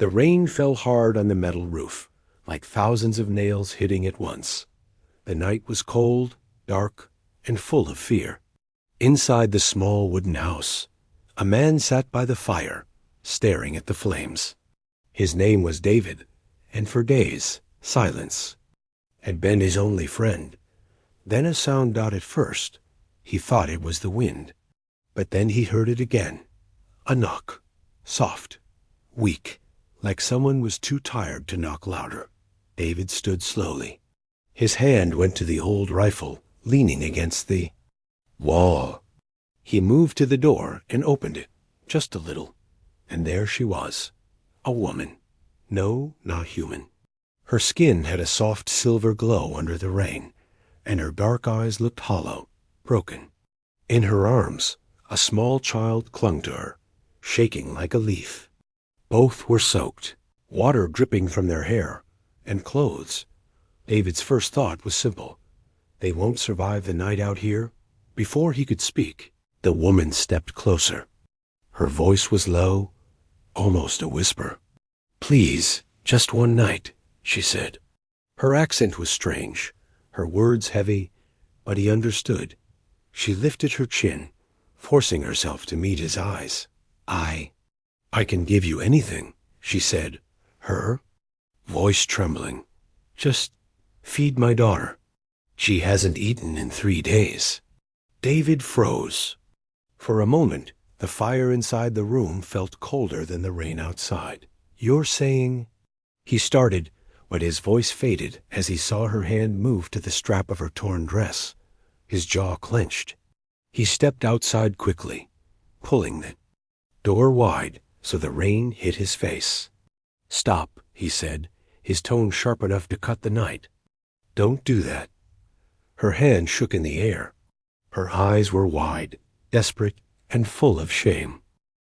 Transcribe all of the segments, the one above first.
The rain fell hard on the metal roof, like thousands of nails hitting at once. The night was cold, dark, and full of fear. Inside the small wooden house, a man sat by the fire, staring at the flames. His name was David, and for days, silence had been his only friend. Then a sound at first. He thought it was the wind. But then he heard it again. A knock. Soft. Weak. Like someone was too tired to knock louder. David stood slowly. His hand went to the old rifle, leaning against the wall. He moved to the door and opened it, just a little. And there she was. A woman. No, not human. Her skin had a soft silver glow under the rain, and her dark eyes looked hollow, broken. In her arms, a small child clung to her, shaking like a leaf. Both were soaked, water dripping from their hair and clothes. David's first thought was simple. They won't survive the night out here. Before he could speak, the woman stepped closer. Her voice was low, almost a whisper. "Please, just one night," she said. Her accent was strange, her words heavy, but he understood. She lifted her chin, forcing herself to meet his eyes. I can give you anything," she said, her voice trembling. "Just feed my daughter. She hasn't eaten in 3 days." David froze. For a moment, the fire inside the room felt colder than the rain outside. "You're saying—" He started, but his voice faded as he saw her hand move to the strap of her torn dress. His jaw clenched. He stepped outside quickly, pulling the door wide so the rain hit his face. "Stop," he said, his tone sharp enough to cut the night. "Don't do that." Her hand shook in the air. Her eyes were wide, desperate, and full of shame.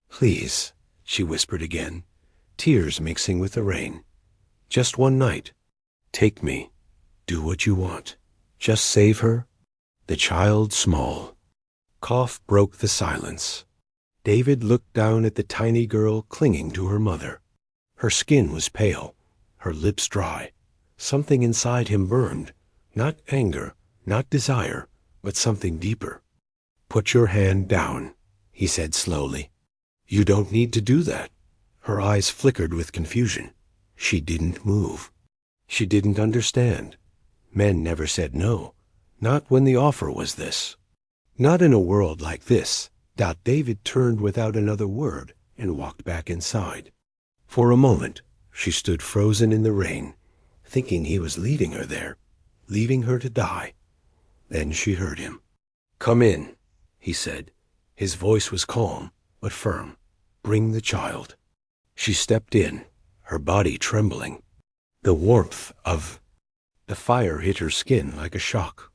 "Please," she whispered again, tears mixing with the rain. "Just one night. Take me. Do what you want. Just save her." The child small. Cough broke the silence. David looked down at the tiny girl clinging to her mother. Her skin was pale, her lips dry. Something inside him burned. Not anger, not desire, but something deeper. "Put your hand down," he said slowly. "You don't need to do that." Her eyes flickered with confusion. She didn't move. She didn't understand. Men never said no. Not when the offer was this. Not in a world like this. David turned without another word and walked back inside. For a moment, she stood frozen in the rain, thinking he was leading her there, leaving her to die. Then she heard him. "Come in," he said. His voice was calm, but firm. "Bring the child." She stepped in, her body trembling. The warmth of the fire hit her skin like a shock.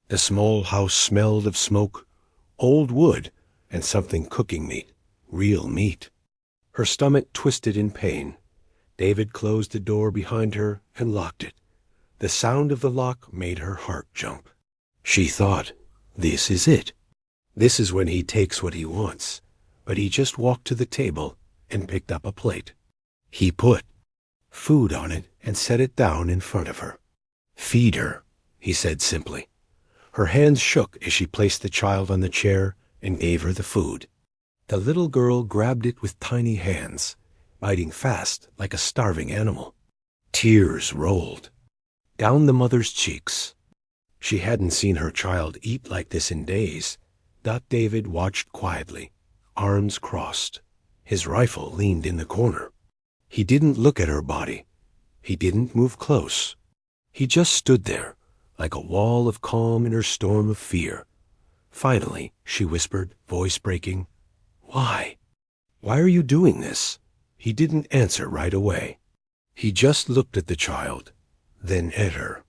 The small house smelled of smoke, old wood, and something cooking meat, real meat. Her stomach twisted in pain. David closed the door behind her and locked it. The sound of the lock made her heart jump. She thought, this is it. This is when he takes what he wants. But he just walked to the table and picked up a plate. He put food on it and set it down in front of her. "Feed her," he said simply. Her hands shook as she placed the child on the chair and gave her the food. The little girl grabbed it with tiny hands, biting fast like a starving animal. Tears rolled down the mother's cheeks. She hadn't seen her child eat like this in days. David watched quietly, arms crossed. His rifle leaned in the corner. He didn't look at her body. He didn't move close. He just stood there, like a wall of calm in her storm of fear. Finally, she whispered, voice breaking, "Why? Why are you doing this?" He didn't answer right away. He just looked at the child, then at her.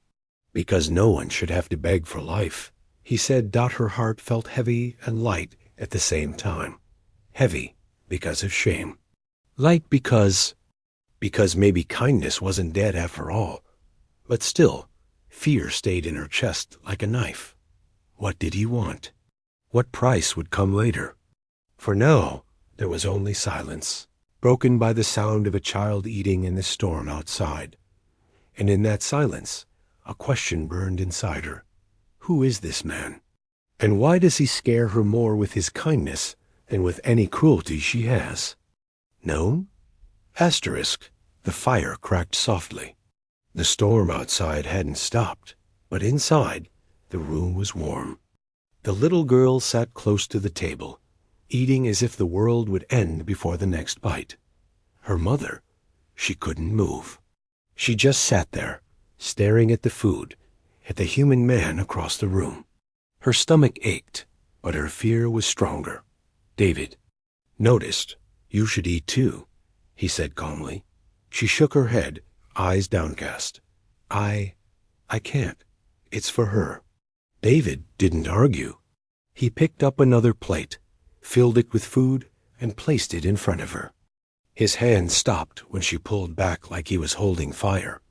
"Because no one should have to beg for life," he said. Her heart felt heavy and light at the same time. Heavy because of shame. Light because maybe kindness wasn't dead after all. But still, fear stayed in her chest like a knife. What did he want? What price would come later? For now, there was only silence. broken by the sound of a child eating in the storm outside. And in that silence, a question burned inside her. Who is this man? And why does he scare her more with his kindness than with any cruelty she has? Known? Asterisk. The fire cracked softly. The storm outside hadn't stopped, but inside, the room was warm. The little girl sat close to the table, eating as if the world would end before the next bite. Her mother, she couldn't move. She just sat there, staring at the food, at the human man across the room. Her stomach ached, but her fear was stronger. David noticed. You should eat too, he said calmly. She shook her head, eyes downcast. I can't. It's for her. David didn't argue. He picked up another plate, filled it with food, and placed it in front of her. His hand stopped when she pulled back like he was holding fire.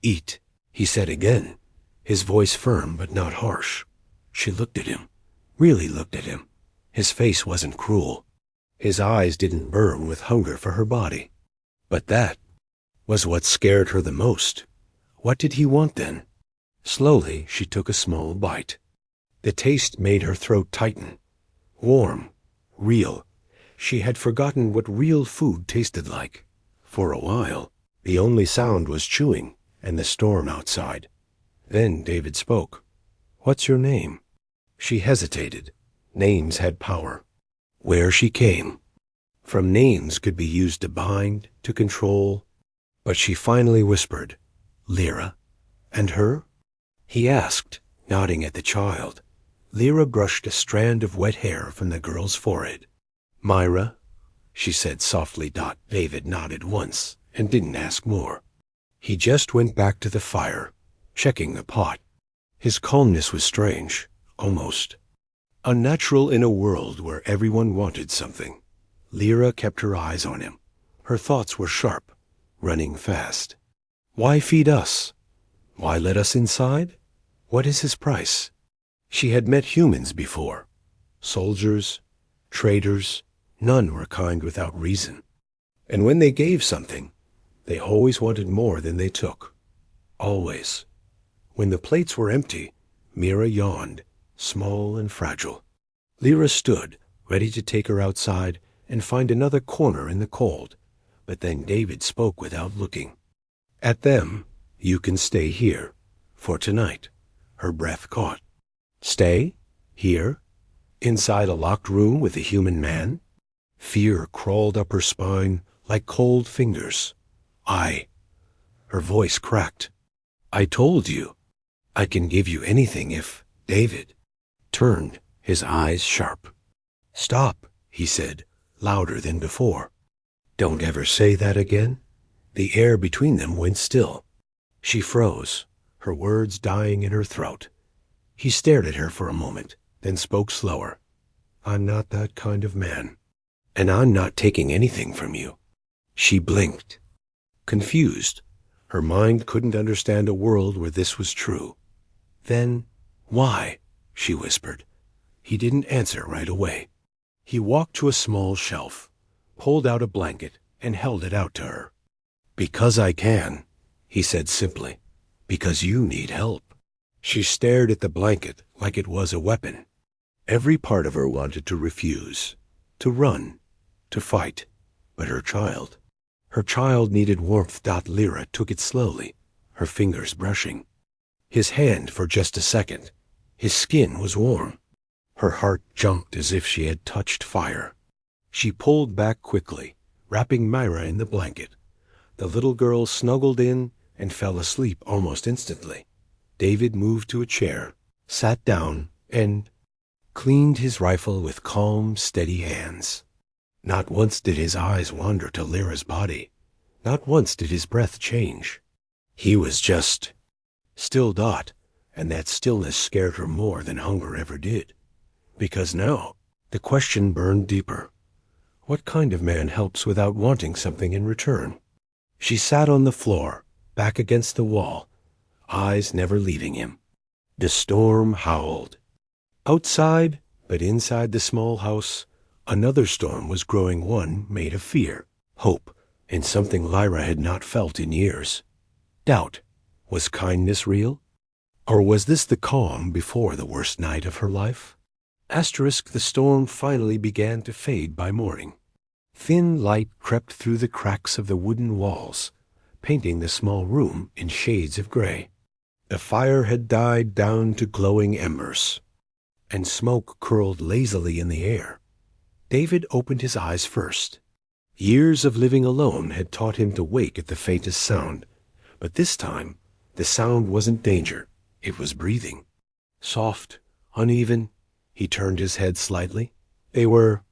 Eat, he said again, his voice firm but not harsh. She looked at him, really looked at him. His face wasn't cruel. His eyes didn't burn with hunger for her body. But that was what scared her the most. What did he want then? Slowly, she took a small bite. The taste made her throat tighten. Warm, real. She had forgotten what real food tasted like. For a while, the only sound was chewing and the storm outside. Then David spoke. What's your name? She hesitated. Names had power. Where she came. From names could be used to bind, to control. But she finally whispered, Lyra. And her? He asked, nodding at the child. Lyra brushed a strand of wet hair from the girl's forehead. Myra, she said softly. David nodded once and didn't ask more. He just went back to the fire, checking the pot. His calmness was strange, almost unnatural in a world where everyone wanted something. Lyra kept her eyes on him. Her thoughts were sharp, running fast. Why feed us? Why let us inside? What is his price? She had met humans before. Soldiers, traders, none were kind without reason. And when they gave something, they always wanted more than they took. Always. When the plates were empty, Mira yawned, small and fragile. Lyra stood, ready to take her outside and find another corner in the cold. But then David spoke without looking. At them, you can stay here, for tonight. Her breath caught. Stay? Here? Inside a locked room with a human man? Fear crawled up her spine like cold fingers. Her voice cracked. I told you. I can give you anything if David turned, his eyes sharp. Stop, he said, louder than before. Don't ever say that again. The air between them went still. She froze, her words dying in her throat. He stared at her for a moment, then spoke slower. I'm not that kind of man, and I'm not taking anything from you. She blinked, confused. Her mind couldn't understand a world where this was true. Then, why? She whispered. He didn't answer right away. He walked to a small shelf, pulled out a blanket, and held it out to her. Because I can, he said simply. Because you need help. She stared at the blanket like it was a weapon. Every part of her wanted to refuse, to run, to fight. But her child needed warmth. Lyra took it slowly, her fingers brushing. His hand for just a second. His skin was warm. Her heart jumped as if she had touched fire. She pulled back quickly, wrapping Myra in the blanket. The little girl snuggled in and fell asleep almost instantly. David moved to a chair, sat down, and cleaned his rifle with calm, steady hands. Not once did his eyes wander to Lyra's body. Not once did his breath change. He was just still. And that stillness scared her more than hunger ever did. Because now, the question burned deeper. What kind of man helps without wanting something in return? She sat on the floor, back against the wall, eyes never leaving him. The storm howled. Outside, but inside the small house, another storm was growing, one made of fear, hope, and something Lyra had not felt in years. Doubt. Was kindness real? Or was this the calm before the worst night of her life? The storm finally began to fade by morning. Thin light crept through the cracks of the wooden walls, painting the small room in shades of gray. The fire had died down to glowing embers, and smoke curled lazily in the air. David opened his eyes first. Years of living alone had taught him to wake at the faintest sound, but this time the sound wasn't danger, it was breathing. Soft, uneven. He turned his head slightly. They were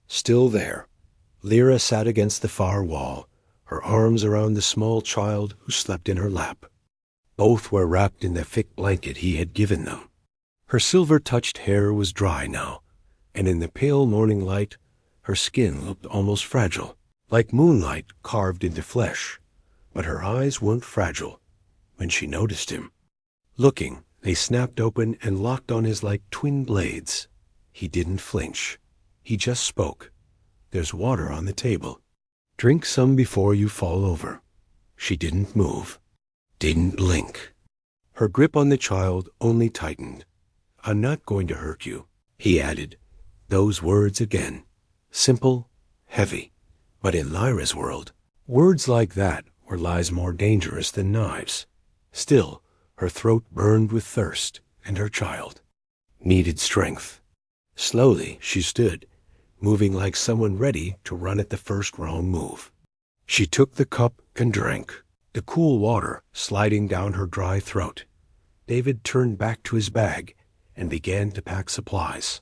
still there. Lyra sat against the far wall, her arms around the small child who slept in her lap. Both were wrapped in the thick blanket he had given them. Her silver-touched hair was dry now, and in the pale morning light, her skin looked almost fragile, like moonlight carved into flesh. But her eyes weren't fragile when she noticed him. Looking, they snapped open and locked on his like twin blades. He didn't flinch. He just spoke. "There's water on the table. Drink some before you fall over." She didn't move, didn't blink. Her grip on the child only tightened. "I'm not going to hurt you," he added. Those words again. Simple, heavy. But in Lyra's world, words like that were lies more dangerous than knives. Still, her throat burned with thirst, and her child needed strength. Slowly she stood, moving like someone ready to run at the first wrong move. She took the cup and drank, the cool water sliding down her dry throat. David turned back to his bag and began to pack supplies.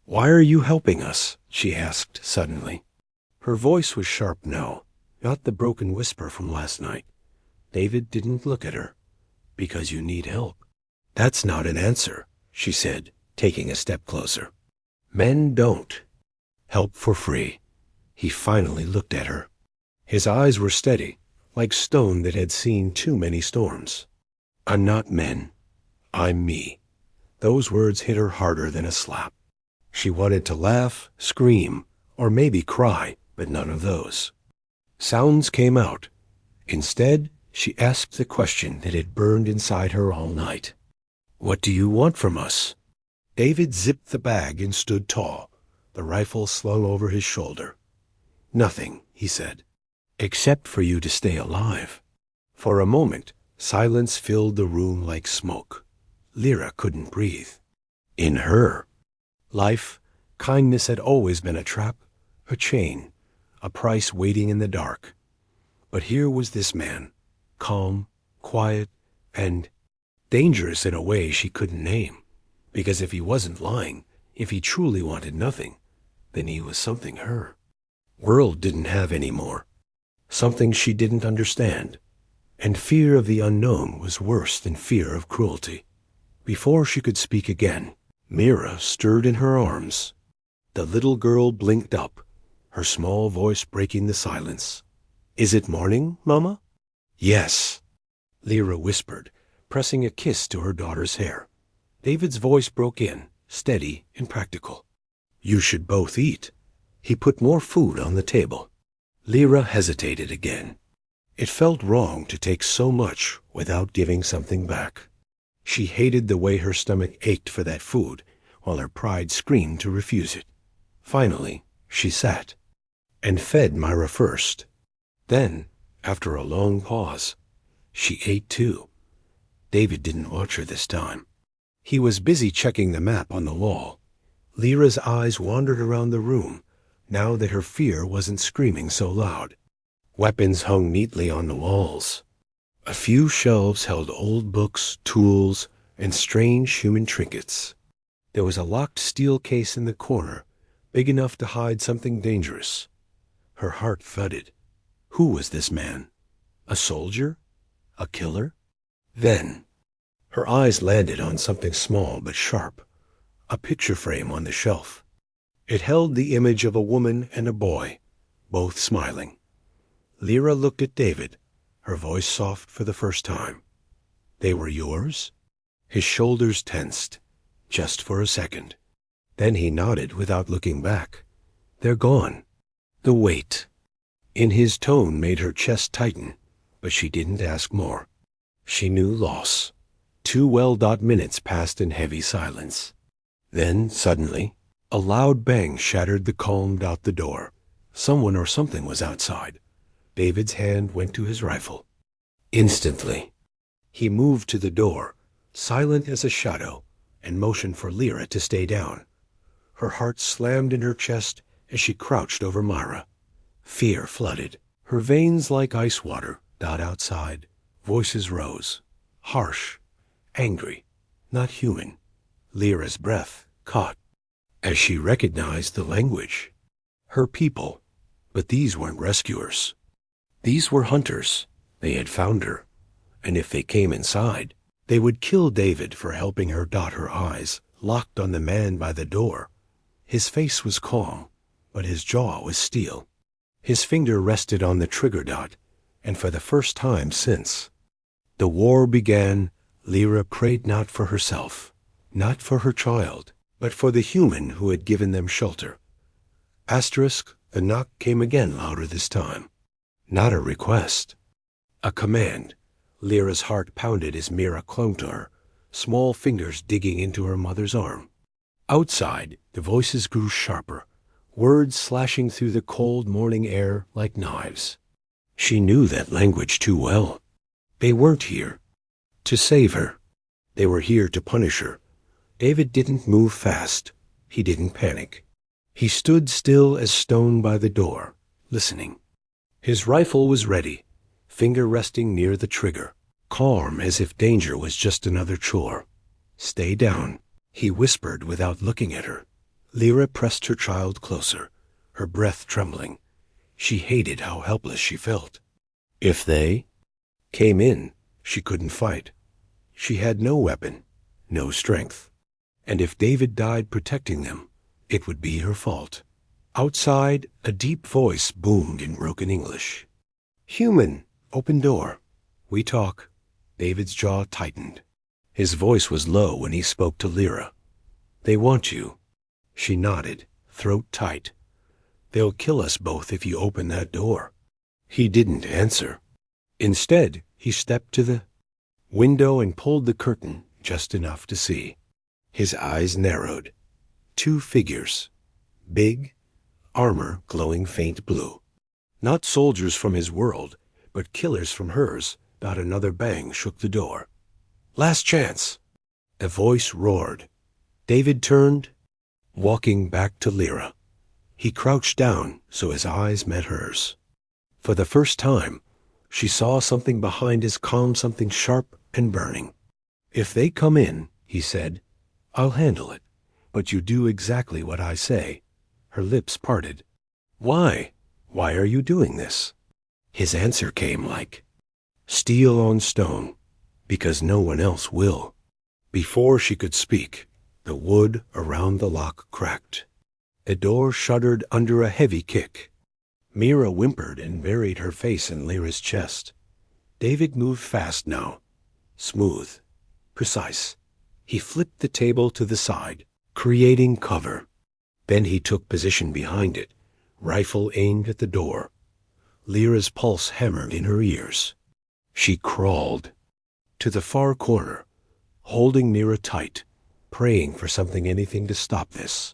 "Why are you helping us?" she asked suddenly. Her voice was sharp now, not the broken whisper from last night. David didn't look at her. "Because you need help." "That's not an answer," she said, taking a step closer. "Men don't help for free." He finally looked at her. His eyes were steady, like stone that had seen too many storms. "I'm not men. I'm me." Those words hit her harder than a slap. She wanted to laugh, scream, or maybe cry, but none of those sounds came out. Instead, she asked the question that had burned inside her all night. "What do you want from us?" David zipped the bag and stood tall, the rifle slung over his shoulder. "Nothing," he said, "except for you to stay alive." For a moment, silence filled the room like smoke. Lyra couldn't breathe. In her life, kindness had always been a trap, a chain, a price waiting in the dark. But here was this man, calm, quiet, and dangerous in a way she couldn't name. Because if he wasn't lying, if he truly wanted nothing, then he was something her world didn't have any more. Something she didn't understand. And fear of the unknown was worse than fear of cruelty. Before she could speak again, Mira stirred in her arms. The little girl blinked up, her small voice breaking the silence. "Is it morning, Mama?" "Yes," Lyra whispered, pressing a kiss to her daughter's hair. David's voice broke in, steady and practical. "You should both eat." He put more food on the table. Lyra hesitated again. It felt wrong to take so much without giving something back. She hated the way her stomach ached for that food, while her pride screamed to refuse it. Finally, she sat and fed Myra first. Then, after a long pause, she ate too. David didn't watch her this time. He was busy checking the map on the wall. Lyra's eyes wandered around the room, now that her fear wasn't screaming so loud. Weapons hung neatly on the walls. A few shelves held old books, tools, and strange human trinkets. There was a locked steel case in the corner, big enough to hide something dangerous. Her heart thudded. Who was this man? A soldier? A killer? Then, her eyes landed on something small but sharp, a picture frame on the shelf. It held the image of a woman and a boy, both smiling. Lyra looked at David, her voice soft for the first time. "They were yours?" His shoulders tensed, just for a second. Then he nodded without looking back. "They're gone." The weight in his tone made her chest tighten, but she didn't ask more. She knew loss. 2 well-minutes passed in heavy silence. Then, suddenly, a loud bang shattered the calm out the door. Someone or something was outside. David's hand went to his rifle. Instantly, he moved to the door, silent as a shadow, and motioned for Lyra to stay down. Her heart slammed in her chest as she crouched over Myra. Fear flooded. Her veins like ice water. Outside, voices rose. Harsh. Angry. Not human. Lyra's breath caught as she recognized the language. Her people. But these weren't rescuers. These were hunters. They had found her. And if they came inside, they would kill David for helping her dot her I's, locked on the man by the door. His face was calm, but his jaw was steel. His finger rested on the trigger dot, and for the first time since the war began, Lyra prayed not for herself, not for her child, but for the human who had given them shelter. Asterisk, the knock came again, louder this time. Not a request. A command. Lyra's heart pounded as Mira clung to her, small fingers digging into her mother's arm. Outside, the voices grew sharper, words slashing through the cold morning air like knives. She knew that language too well. They weren't here to save her. They were here to punish her. David didn't move fast. He didn't panic. He stood still as stone by the door, listening. His rifle was ready, finger resting near the trigger, calm as if danger was just another chore. Stay down, he whispered without looking at her. Lyra pressed her child closer, her breath trembling. She hated how helpless she felt. If they came in, she couldn't fight. She had no weapon, no strength. And if David died protecting them, it would be her fault. Outside, a deep voice boomed in broken English. "Human, open door. We talk." David's jaw tightened. His voice was low when he spoke to Lyra. "They want you." She nodded, throat tight. "They'll kill us both if you open that door." He didn't answer. Instead, he stepped to the window and pulled the curtain just enough to see. His eyes narrowed. 2 figures. Big, armor glowing faint blue. Not soldiers from his world, but killers from hers. About another bang shook the door. "Last chance!" A voice roared. David turned, walking back to Lyra. He crouched down so his eyes met hers. For the first time, she saw something behind his calm, something sharp and burning. "If they come in," he said, "I'll handle it. But you do exactly what I say." Her lips parted. "Why? Why are you doing this?" His answer came like steel on stone. "Because no one else will." Before she could speak, the wood around the lock cracked. A door shuddered under a heavy kick. Mira whimpered and buried her face in Lyra's chest. David moved fast now. Smooth. Precise. He flipped the table to the side, creating cover. Then he took position behind it, rifle aimed at the door. Lyra's pulse hammered in her ears. She crawled to the far corner, holding Mira tight, praying for something, anything to stop this.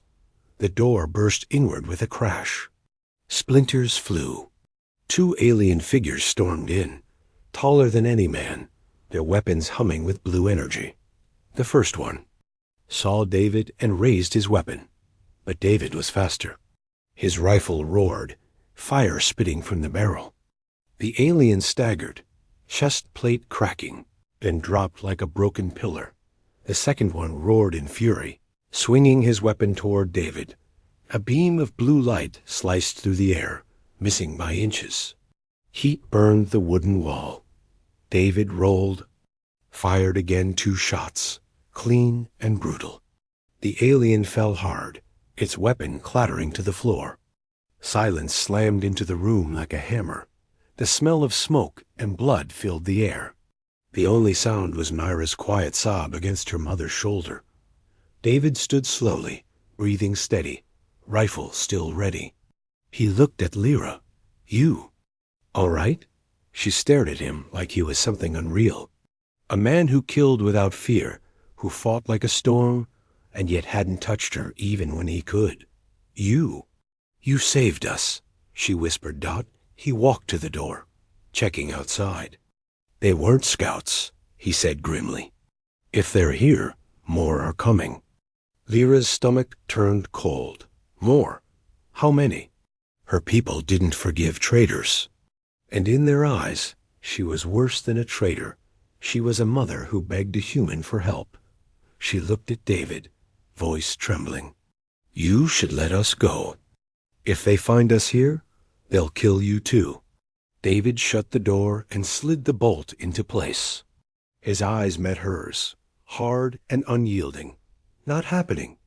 The door burst inward with a crash. Splinters flew. 2 alien figures stormed in, taller than any man, their weapons humming with blue energy. The first one saw David and raised his weapon, but David was faster. His rifle roared, fire spitting from the barrel. The alien staggered, chest plate cracking, then dropped like a broken pillar. The second one roared in fury, swinging his weapon toward David. A beam of blue light sliced through the air, missing by inches. Heat burned the wooden wall. David rolled, fired again 2 shots, clean and brutal. The alien fell hard, its weapon clattering to the floor. Silence slammed into the room like a hammer. The smell of smoke and blood filled the air. The only sound was Myra's quiet sob against her mother's shoulder. David stood slowly, breathing steady, rifle still ready. He looked at Lyra. You. All right? She stared at him like he was something unreal. A man who killed without fear, who fought like a storm, and yet hadn't touched her even when he could. You. You saved us, she whispered. He walked to the door, checking outside. They weren't scouts, he said grimly. If they're here, more are coming. Lyra's stomach turned cold. More? How many? Her people didn't forgive traitors. And in their eyes, she was worse than a traitor. She was a mother who begged a human for help. She looked at David, voice trembling. You should let us go. If they find us here, they'll kill you too. David shut the door and slid the bolt into place. His eyes met hers, hard and unyielding. Not happening.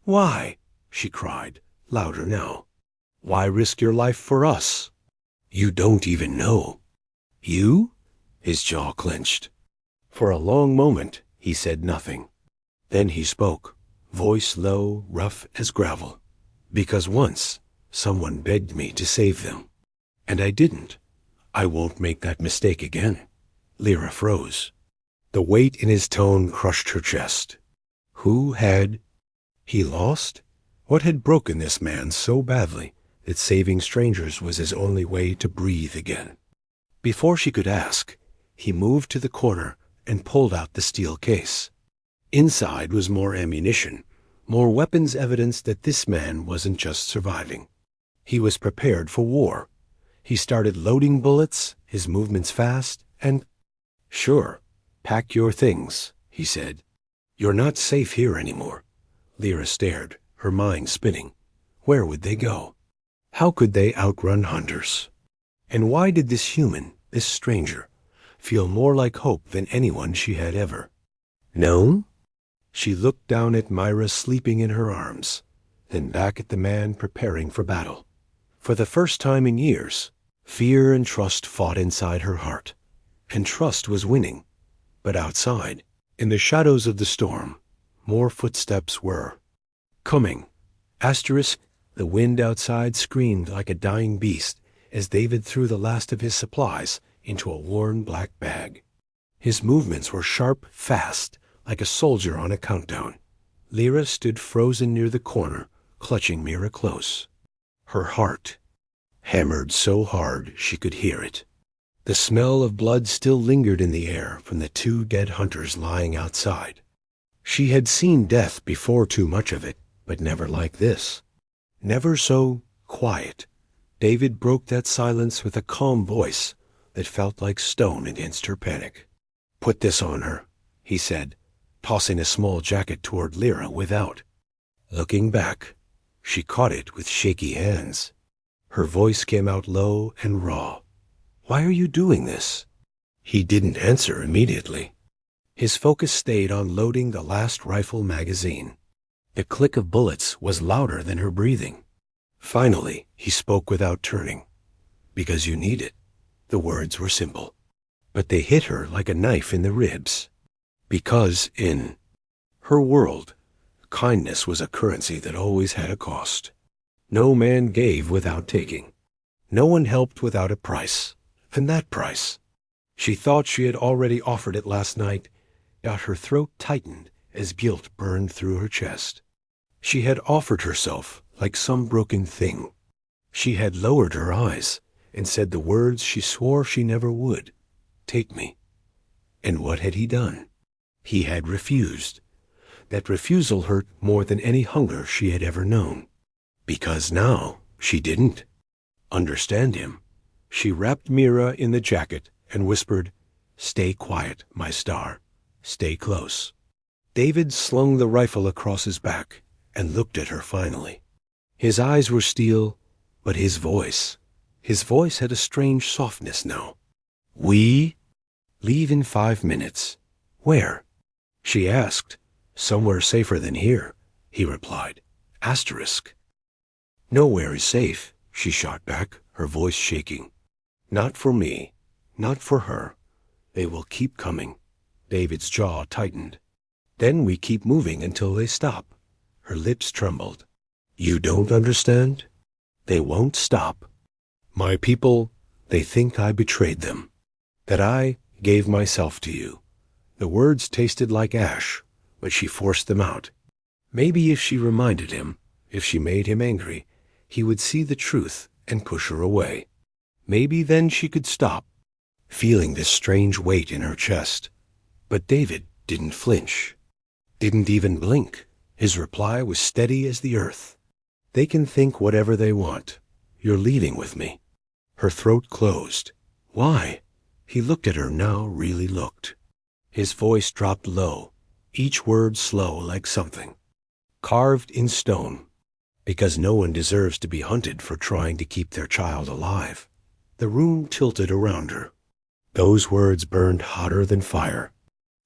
Why? She cried, louder now. Why risk your life for us? You don't even know. You? His jaw clenched. For a long moment, he said nothing. Then he spoke, voice low, rough as gravel. Because once, someone begged me to save them. And I didn't. I won't make that mistake again. Lyra froze. The weight in his tone crushed her chest. Who had... He lost? What had broken this man so badly that saving strangers was his only way to breathe again? Before she could ask, he moved to the corner and pulled out the steel case. Inside was more ammunition, more weapons, evidence that this man wasn't just surviving. He was prepared for war. He started loading bullets, his movements fast, and... Sure, pack your things, he said. You're not safe here anymore. Lyra stared, her mind spinning. Where would they go? How could they outrun hunters? And why did this human, this stranger, feel more like hope than anyone she had ever known? She looked down at Myra sleeping in her arms, then back at the man preparing for battle. For the first time in years, fear and trust fought inside her heart, and trust was winning. But outside, in the shadows of the storm, more footsteps were coming. Asterisk, the wind outside screamed like a dying beast as David threw the last of his supplies into a worn black bag. His movements were sharp, fast, like a soldier on a countdown. Lyra stood frozen near the corner, clutching Mira close. Her heart hammered so hard she could hear it. The smell of blood still lingered in the air from the 2 dead hunters lying outside. She had seen death before, too much of it, but never like this. Never so quiet. David broke that silence with a calm voice that felt like stone against her panic. Put this on her, he said, tossing a small jacket toward Lyra without. Looking back, she caught it with shaky hands. Her voice came out low and raw. Why are you doing this? He didn't answer immediately. His focus stayed on loading the last rifle magazine. The click of bullets was louder than her breathing. Finally, he spoke without turning. Because you need it. The words were simple, but they hit her like a knife in the ribs. Because in her world, kindness was a currency that always had a cost. No man gave without taking. No one helped without a price. And that price, she thought she had already offered it last night, yet her throat tightened as guilt burned through her chest. She had offered herself like some broken thing. She had lowered her eyes and said the words she swore she never would. Take me. And what had he done? He had refused. That refusal hurt more than any hunger she had ever known. Because now she didn't understand him. She wrapped Mira in the jacket and whispered, Stay quiet, my star. Stay close. David slung the rifle across his back and looked at her finally. His eyes were steel, but his voice had a strange softness now. We leave in 5 minutes. Where? She asked. Somewhere safer than here, he replied. Asterisk. Nowhere is safe, she shot back, her voice shaking. Not for me, not for her. They will keep coming. David's jaw tightened. Then we keep moving until they stop. Her lips trembled. You don't understand? They won't stop. My people, they think I betrayed them, that I gave myself to you. The words tasted like ash, but she forced them out. Maybe if she reminded him, if she made him angry, he would see the truth and push her away. Maybe then she could stop, feeling this strange weight in her chest. But David didn't flinch, didn't even blink. His reply was steady as the earth. They can think whatever they want. You're leaving with me. Her throat closed. Why? He looked at her now, really looked. His voice dropped low, each word slow like something carved in stone. Because no one deserves to be hunted for trying to keep their child alive. The room tilted around her. Those words burned hotter than fire.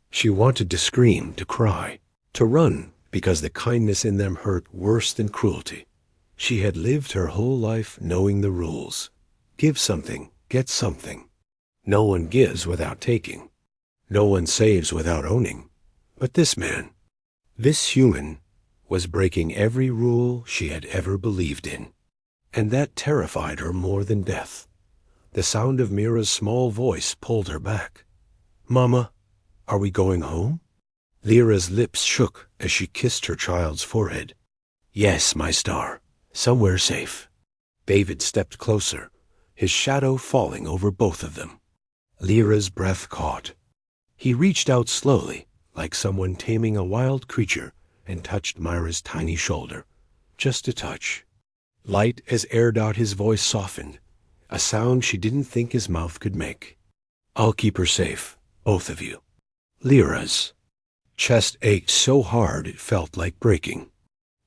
She wanted to scream, to cry, to run, because the kindness in them hurt worse than cruelty. She had lived her whole life knowing the rules. Give something, get something. No one gives without taking. No one saves without owning. But this man, this human, was breaking every rule she had ever believed in. And that terrified her more than death. The sound of Mira's small voice pulled her back. Mama, are we going home? Lyra's lips shook as she kissed her child's forehead. Yes, my star, somewhere safe. David stepped closer, his shadow falling over both of them. Lyra's breath caught. He reached out slowly, like someone taming a wild creature, and touched Myra's tiny shoulder. Just a touch. Light as air dot, his voice softened, a sound she didn't think his mouth could make. I'll keep her safe, both of you. Lyra's chest ached so hard it felt like breaking.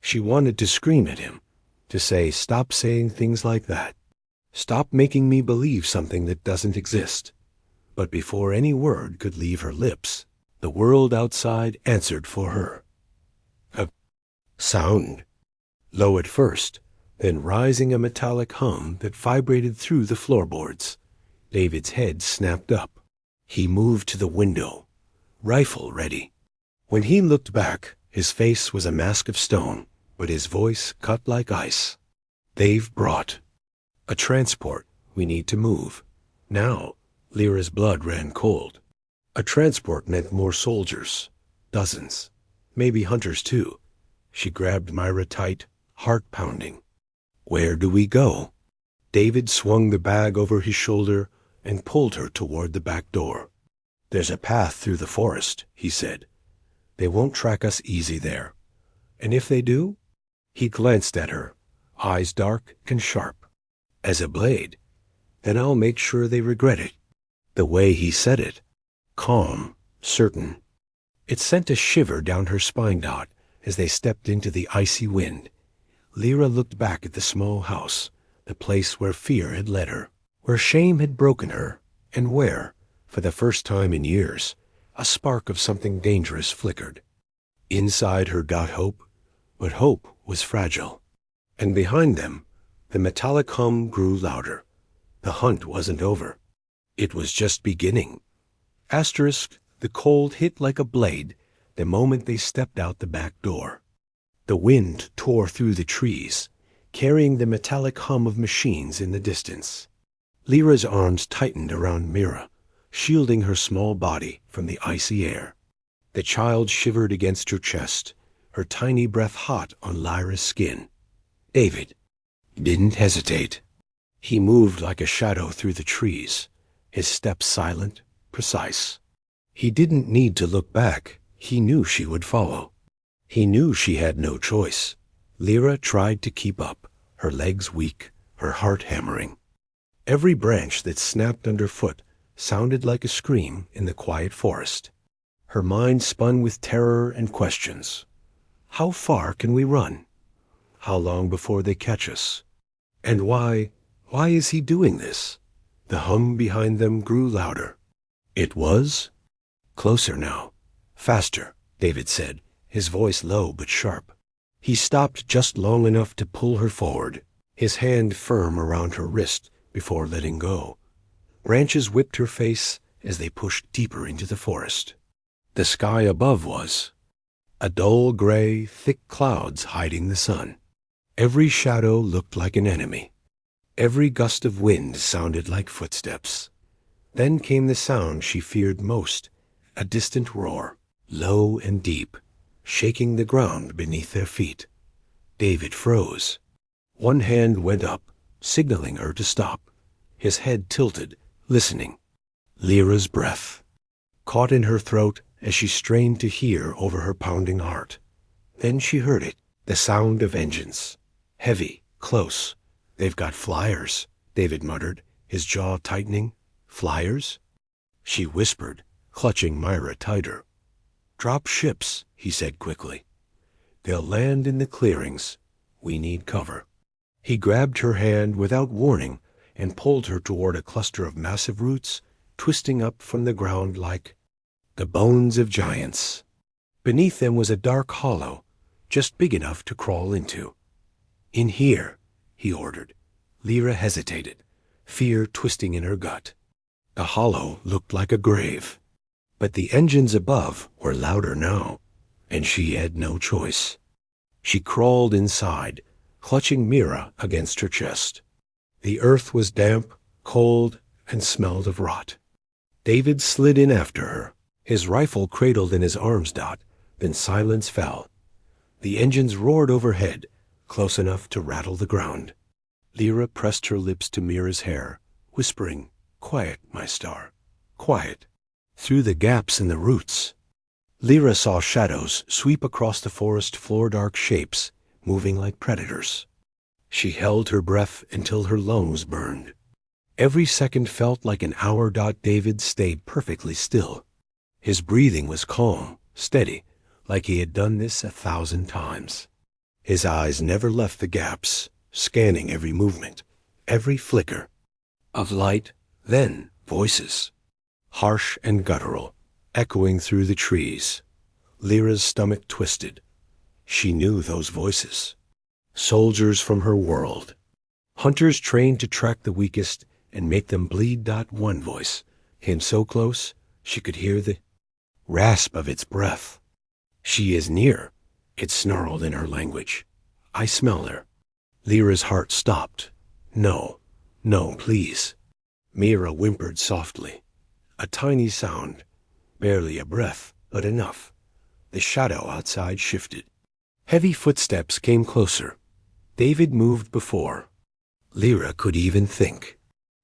She wanted to scream at him, to say, stop saying things like that. Stop making me believe something that doesn't exist. But before any word could leave her lips, the world outside answered for her. A sound, low at first, then rising a metallic hum that vibrated through the floorboards. David's head snapped up. He moved to the window, rifle ready. When he looked back, his face was a mask of stone, but his voice cut like ice. They've brought a transport. We need to move. Now, Lyra's blood ran cold. A transport meant more soldiers. Dozens. Maybe hunters too. She grabbed Myra tight, heart pounding. Where do we go? David swung the bag over his shoulder and pulled her toward the back door. There's a path through the forest, he said. They won't track us easy there. And if they do? He glanced at her, eyes dark and sharp. As a blade. Then I'll make sure they regret it. The way he said it. Calm, certain. It sent a shiver down her spine dot as they stepped into the icy wind. Lyra looked back at the small house, the place where fear had led her, where shame had broken her, and where, for the first time in years, a spark of something dangerous flickered. Inside her got hope, but hope was fragile. And behind them, the metallic hum grew louder. The hunt wasn't over. It was just beginning. Asterisk, the cold hit like a blade the moment they stepped out the back door. The wind tore through the trees, carrying the metallic hum of machines in the distance. Lyra's arms tightened around Mira, shielding her small body from the icy air. The child shivered against her chest, her tiny breath hot on Lyra's skin. David didn't hesitate. He moved like a shadow through the trees, his steps silent, precise. He didn't need to look back. He knew she would follow. He knew she had no choice. Lyra tried to keep up, her legs weak, her heart hammering. Every branch that snapped underfoot sounded like a scream in the quiet forest. Her mind spun with terror and questions. How far can we run? How long before they catch us? And why is he doing this? The hum behind them grew louder. It was closer now. Faster, David said, his voice low but sharp. He stopped just long enough to pull her forward, his hand firm around her wrist before letting go. Branches whipped her face as they pushed deeper into the forest. The sky above was a dull gray, thick clouds hiding the sun. Every shadow looked like an enemy. Every gust of wind sounded like footsteps. Then came the sound she feared most, a distant roar, low and deep, shaking the ground beneath their feet. David froze. One hand went up, signaling her to stop. His head tilted, listening. Lyra's breath caught in her throat as she strained to hear over her pounding heart. Then she heard it, the sound of engines. Heavy, close. "They've got flyers," David muttered, his jaw tightening. "Flyers?" She whispered, clutching Myra tighter. "Drop ships," he said quickly. "They'll land in the clearings. We need cover." He grabbed her hand without warning and pulled her toward a cluster of massive roots, twisting up from the ground like the bones of giants. Beneath them was a dark hollow, just big enough to crawl into. "In here," he ordered. Lyra hesitated, fear twisting in her gut. The hollow looked like a grave, but the engines above were louder now, and she had no choice. She crawled inside, clutching Mira against her chest. The earth was damp, cold, and smelled of rot. David slid in after her, his rifle cradled in his arms. Then silence fell. The engines roared overhead, close enough to rattle the ground. Lyra pressed her lips to Mira's hair, whispering, "Quiet, my star, quiet." Through the gaps in the roots, Lyra saw shadows sweep across the forest floor, dark shapes, moving like predators. She held her breath until her lungs burned. Every second felt like an hour. David stayed perfectly still. His breathing was calm, steady, like he had done this 1,000 times. His eyes never left the gaps, scanning every movement, every flicker of light. Then voices, harsh and guttural, echoing through the trees. Lyra's stomach twisted. She knew those voices. Soldiers from her world. Hunters trained to track the weakest and make them bleed. One voice came so close she could hear the rasp of its breath. "She is near," it snarled in her language. "I smell her." Lyra's heart stopped. "No, no, please." Mira whimpered softly. A tiny sound, barely a breath, but enough. The shadow outside shifted. Heavy footsteps came closer. David moved before. Lyra could even think.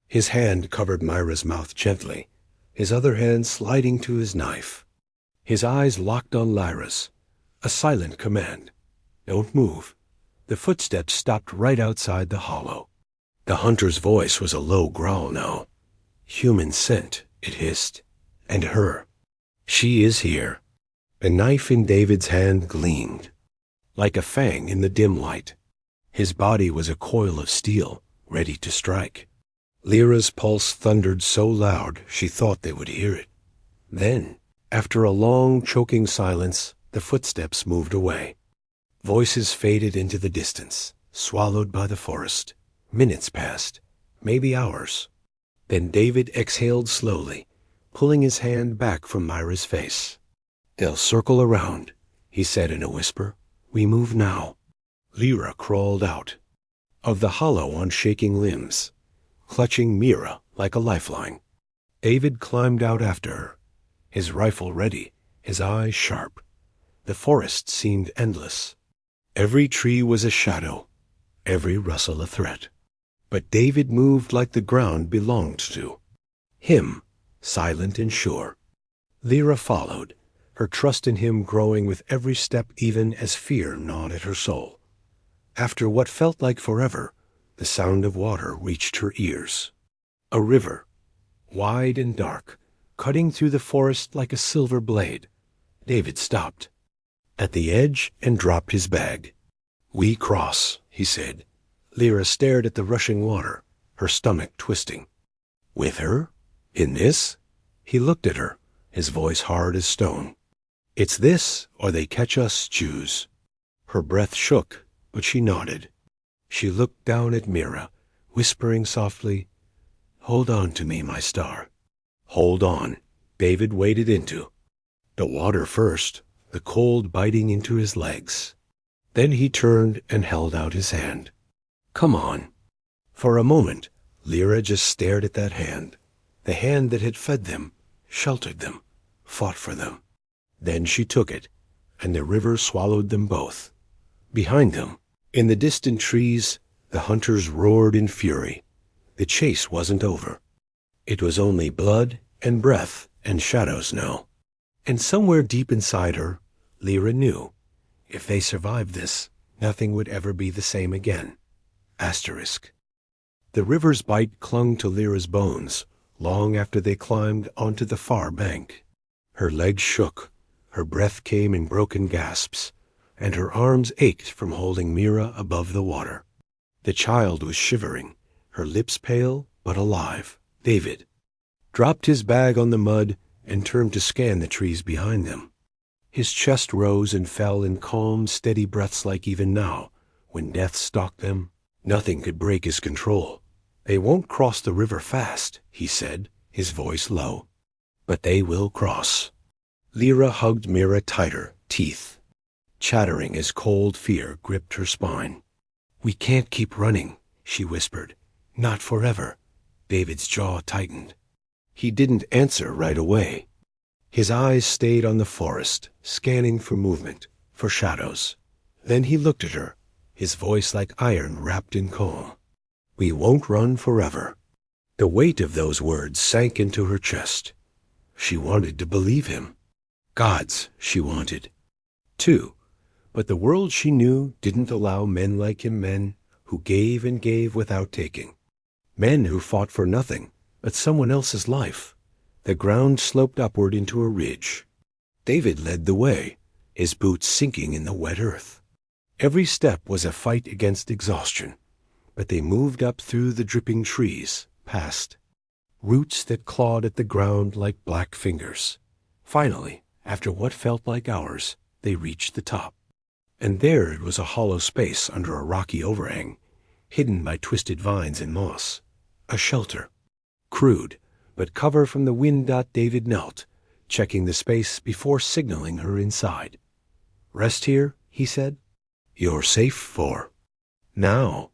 His hand covered Myra's mouth gently, his other hand sliding to his knife. His eyes locked on Lyra's. A silent command. "Don't move." The footsteps stopped right outside the hollow. The hunter's voice was a low growl now. "Human scent," it hissed. "And her. She is here." The knife in David's hand gleamed, like a fang in the dim light. His body was a coil of steel, ready to strike. Lyra's pulse thundered so loud she thought they would hear it. Then, after a long, choking silence, the footsteps moved away. Voices faded into the distance, swallowed by the forest. Minutes passed, maybe hours. Then David exhaled slowly, pulling his hand back from Myra's face. "They'll circle around," he said in a whisper. "We move now." Lyra crawled out of the hollow on shaking limbs, clutching Mira like a lifeline. David climbed out after her, his rifle ready, his eyes sharp. The forest seemed endless. Every tree was a shadow, every rustle a threat. But David moved like the ground belonged to him, silent and sure. Lyra followed, her trust in him growing with every step, even as fear gnawed at her soul. After what felt like forever, the sound of water reached her ears. A river, wide and dark, cutting through the forest like a silver blade. David stopped at the edge and dropped his bag. "We cross," he said. Lyra stared at the rushing water, her stomach twisting. "With her? In this?" He looked at her, his voice hard as stone. "It's this, or they catch us Jews." Her breath shook, but she nodded. She looked down at Mira, whispering softly, "Hold on to me, my star." Hold on. David waded into the water first, the cold biting into his legs. Then he turned and held out his hand. "Come on." For a moment, Lyra just stared at that hand, the hand that had fed them, sheltered them, fought for them. Then she took it, and the river swallowed them both. Behind them, in the distant trees, the hunters roared in fury. The chase wasn't over. It was only blood and breath and shadows now. And somewhere deep inside her, Lyra knew, if they survived this, nothing would ever be the same again. Asterisk. The river's bite clung to Lyra's bones long after they climbed onto the far bank. Her legs shook, her breath came in broken gasps, and her arms ached from holding Mira above the water. The child was shivering, her lips pale but alive. David dropped his bag on the mud and turned to scan the trees behind them. His chest rose and fell in calm, steady breaths like even now, when death stalked them. Nothing could break his control. "They won't cross the river fast," he said, his voice low. "But they will cross." Lyra hugged Mira tighter, teeth chattering as cold fear gripped her spine. "We can't keep running," she whispered. "Not forever." David's jaw tightened. He didn't answer right away. His eyes stayed on the forest, scanning for movement, for shadows. Then he looked at her, his voice like iron wrapped in calm. "We won't run forever." The weight of those words sank into her chest. She wanted to believe him. Gods, she wanted, too. But the world she knew didn't allow men like him, men who gave and gave without taking. Men who fought for nothing but someone else's life. The ground sloped upward into a ridge. David led the way, his boots sinking in the wet earth. Every step was a fight against exhaustion, but they moved up through the dripping trees, past roots that clawed at the ground like black fingers. Finally, after what felt like hours, they reached the top. And there it was a hollow space under a rocky overhang, hidden by twisted vines and moss. A shelter. Crude, but cover from the wind. David knelt, checking the space before signaling her inside. "Rest here," he said. "You're safe for now."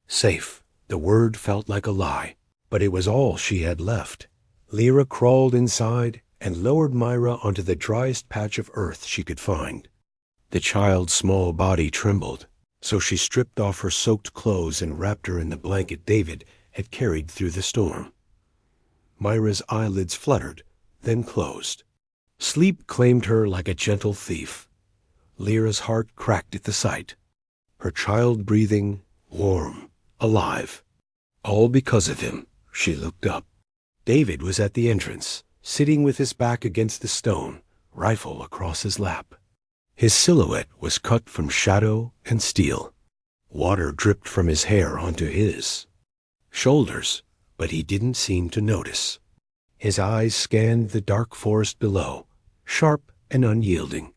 Safe. The word felt like a lie, but it was all she had left. Lyra crawled inside and lowered Myra onto the driest patch of earth she could find. The child's small body trembled, so she stripped off her soaked clothes and wrapped her in the blanket David had carried through the storm. Myra's eyelids fluttered, then closed. Sleep claimed her like a gentle thief. Lyra's heart cracked at the sight. Her child breathing, warm, alive. All because of him. She looked up. David was at the entrance, sitting with his back against the stone, rifle across his lap. His silhouette was cut from shadow and steel. Water dripped from his hair onto his shoulders, but he didn't seem to notice. His eyes scanned the dark forest below, sharp and unyielding.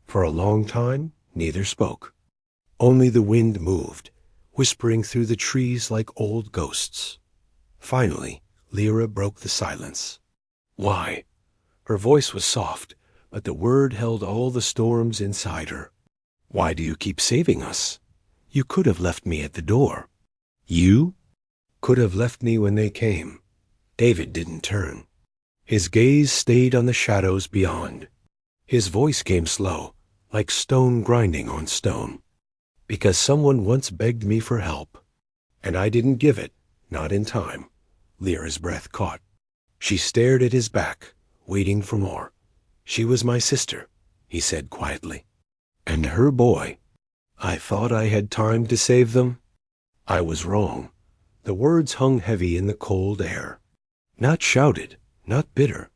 For a long time, neither spoke. Only the wind moved, whispering through the trees like old ghosts. Finally, Lyra broke the silence. "Why?" Her voice was soft, but the word held all the storms inside her. "Why do you keep saving us? You could have left me at the door." "You?" "Could have left me when they came." David didn't turn. His gaze stayed on the shadows beyond. His voice came slow, like stone grinding on stone. "Because someone once begged me for help, and I didn't give it, not in time." Lyra's breath caught. She stared at his back, waiting for more. "She was my sister," he said quietly. "And her boy. I thought I had time to save them. I was wrong." The words hung heavy in the cold air. Not shouted, not bitter,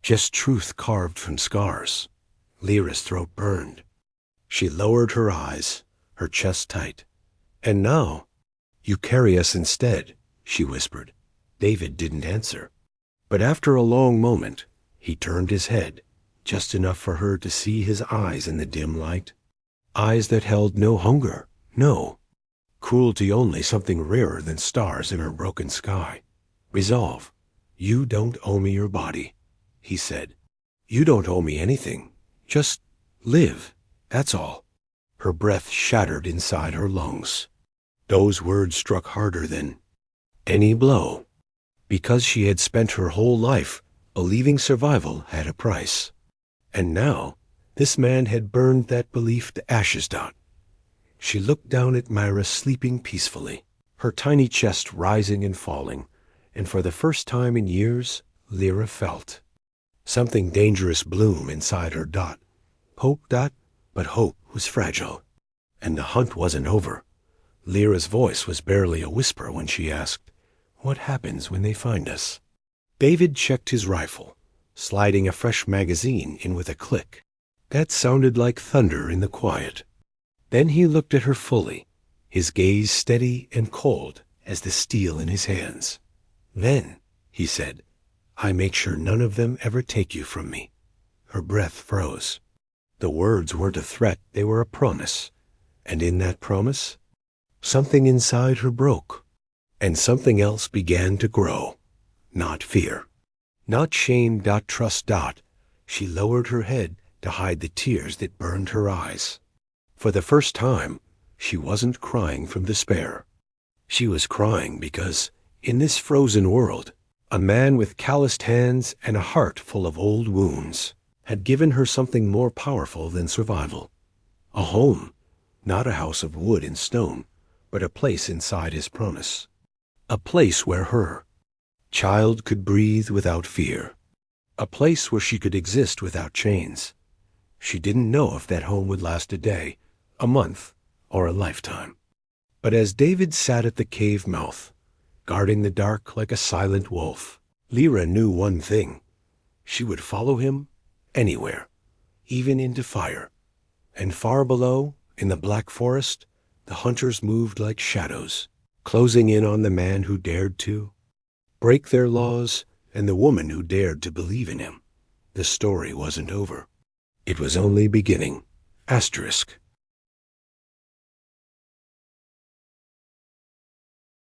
just truth carved from scars. Lyra's throat burned. She lowered her eyes, her chest tight. "And now, you carry us instead," she whispered. David didn't answer. But after a long moment, he turned his head, just enough for her to see his eyes in the dim light. Eyes that held no hunger, no cruelty, only something rarer than stars in her broken sky. Resolve. "You don't owe me your body," he said. "You don't owe me anything. Just live, that's all." Her breath shattered inside her lungs. Those words struck harder than any blow, because she had spent her whole life believing survival had a price. And now, this man had burned that belief to ashes. She looked down at Myra sleeping peacefully, her tiny chest rising and falling, and for the first time in years, Lyra felt something dangerous bloom inside her. Hope. But hope was fragile, and the hunt wasn't over. Lyra's voice was barely a whisper when she asked, "What happens when they find us?" David checked his rifle, sliding a fresh magazine in with a click. That sounded like thunder in the quiet. Then he looked at her fully, his gaze steady and cold as the steel in his hands. "Then," he said, "I make sure none of them ever take you from me." Her breath froze. The words weren't a threat, they were a promise. And in that promise, something inside her broke, and something else began to grow. Not fear, not shame. Trust. She lowered her head to hide the tears that burned her eyes. For the first time, she wasn't crying from despair. She was crying because, in this frozen world, a man with calloused hands and a heart full of old wounds had given her something more powerful than survival. A home, not a house of wood and stone, but a place inside his promise. A place where her child could breathe without fear. A place where she could exist without chains. She didn't know if that home would last a day, a month, or a lifetime. But as David sat at the cave mouth, guarding the dark like a silent wolf, Lyra knew one thing. She would follow him anywhere, even into fire. And far below, in the black forest, the hunters moved like shadows, closing in on the man who dared to break their laws and the woman who dared to believe in him. The story wasn't over. It was only beginning. Asterisk.